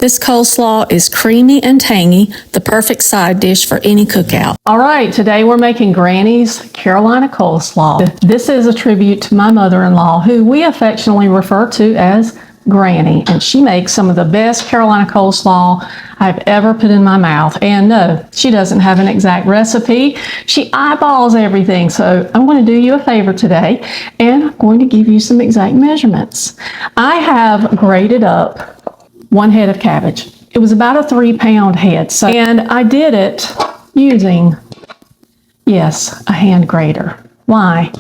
This coleslaw is creamy and tangy, the perfect side dish for any cookout. All right, today we're making Granny's Carolina Coleslaw. This is a tribute to my mother-in-law, who we affectionately refer to as Granny, and she makes some of the best Carolina coleslaw I've ever put in my mouth. And no, she doesn't have an exact recipe. She eyeballs everything. So I'm going to do you a favor today, and I'm going to give you some exact measurements. I have grated up 1 head of cabbage. It was about a 3-pound head. And I did it using, yes, a hand grater. Why?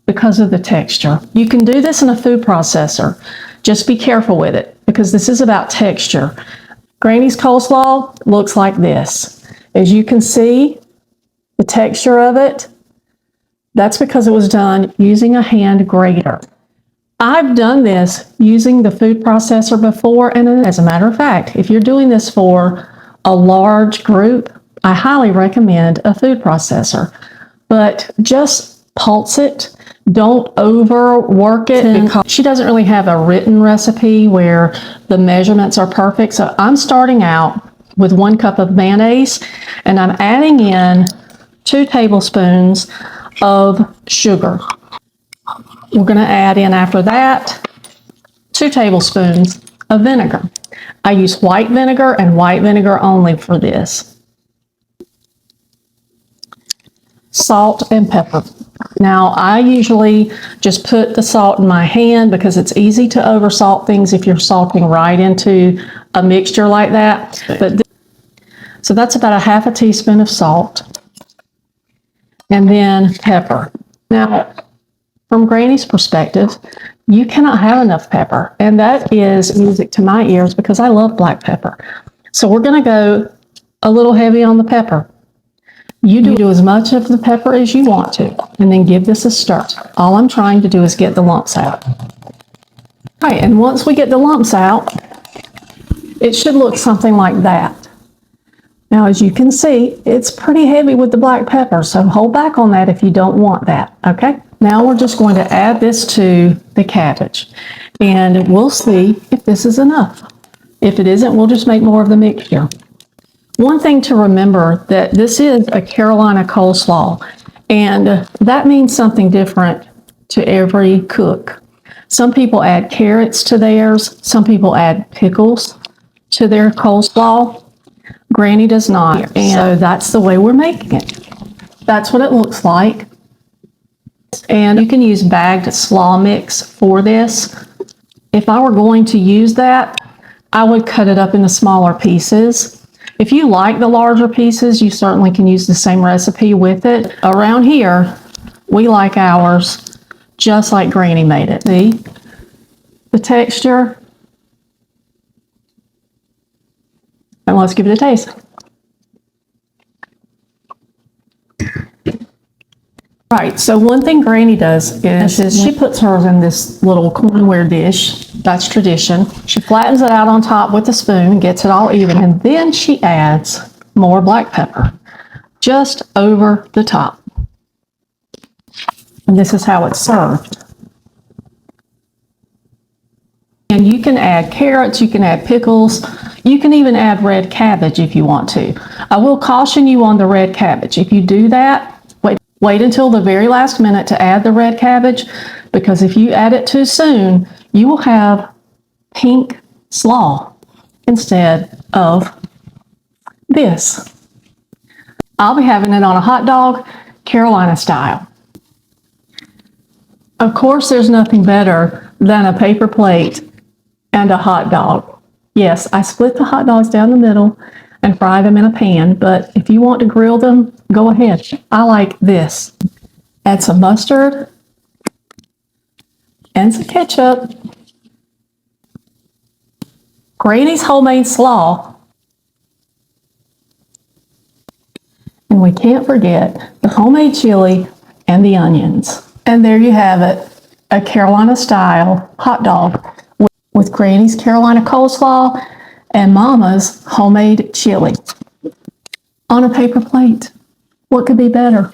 Because of the texture. You can do this in a food processor. Just be careful with it, because this is about texture. Granny's coleslaw looks like this. As you can see, the texture of it, that's because it was done using a hand grater. I've done this using the food processor before, and as a matter of fact, if you're doing this for a large group, I highly recommend a food processor. But just pulse it. Don't overwork it, because she doesn't really have a written recipe where the measurements are perfect. So I'm starting out with 1 cup of mayonnaise, and I'm adding in 2 tablespoons of sugar. We're going to add in after that 2 tablespoons of vinegar. I use white vinegar and white vinegar only for this. Salt and pepper. Now, I usually just put the salt in my hand because it's easy to oversalt things if you're salting right into a mixture like that. So that's about a half a teaspoon of salt. And then pepper. Now, from Granny's perspective, you cannot have enough pepper. And that is music to my ears because I love black pepper. So we're going to go a little heavy on the pepper. You do as much of the pepper as you want to, and then give this a stir. All I'm trying to do is get the lumps out. All right, and once we get the lumps out, it should look something like that. Now, as you can see, it's pretty heavy with the black pepper, so hold back on that if you don't want that, okay? Now we're just going to add this to the cabbage, and we'll see if this is enough. If it isn't, we'll just make more of the mixture. One thing to remember, that this is a Carolina coleslaw, and that means something different to every cook. Some people add carrots to theirs. Some people add pickles to their coleslaw. Granny does not, and so that's the way we're making it. That's what it looks like. And you can use bagged slaw mix for this. If I were going to use that, I would cut it up into smaller pieces. If you like the larger pieces, you certainly can use the same recipe with it. Around here, we like ours just like Granny made it. See the texture? And let's give it a taste. Right, so one thing Granny does is she puts hers in this little cornware dish. That's tradition. She flattens it out on top with a spoon, gets it all even, and then she adds more black pepper just over the top. And this is how it's served. And you can add carrots, you can add pickles, you can even add red cabbage if you want to. I will caution you on the red cabbage. If you do that, wait until the very last minute to add the red cabbage, because if you add it too soon, you will have pink slaw instead of this. I'll be having it on a hot dog, Carolina style. Of course, there's nothing better than a paper plate and a hot dog. Yes, I split the hot dogs down the middle and fry them in a pan, but if you want to grill them, go ahead. I like this. Add some mustard and some ketchup. Granny's homemade slaw. And we can't forget the homemade chili and the onions. And there you have it, a Carolina style hot dog with Granny's Carolina coleslaw and Mama's homemade chili on a paper plate. What could be better?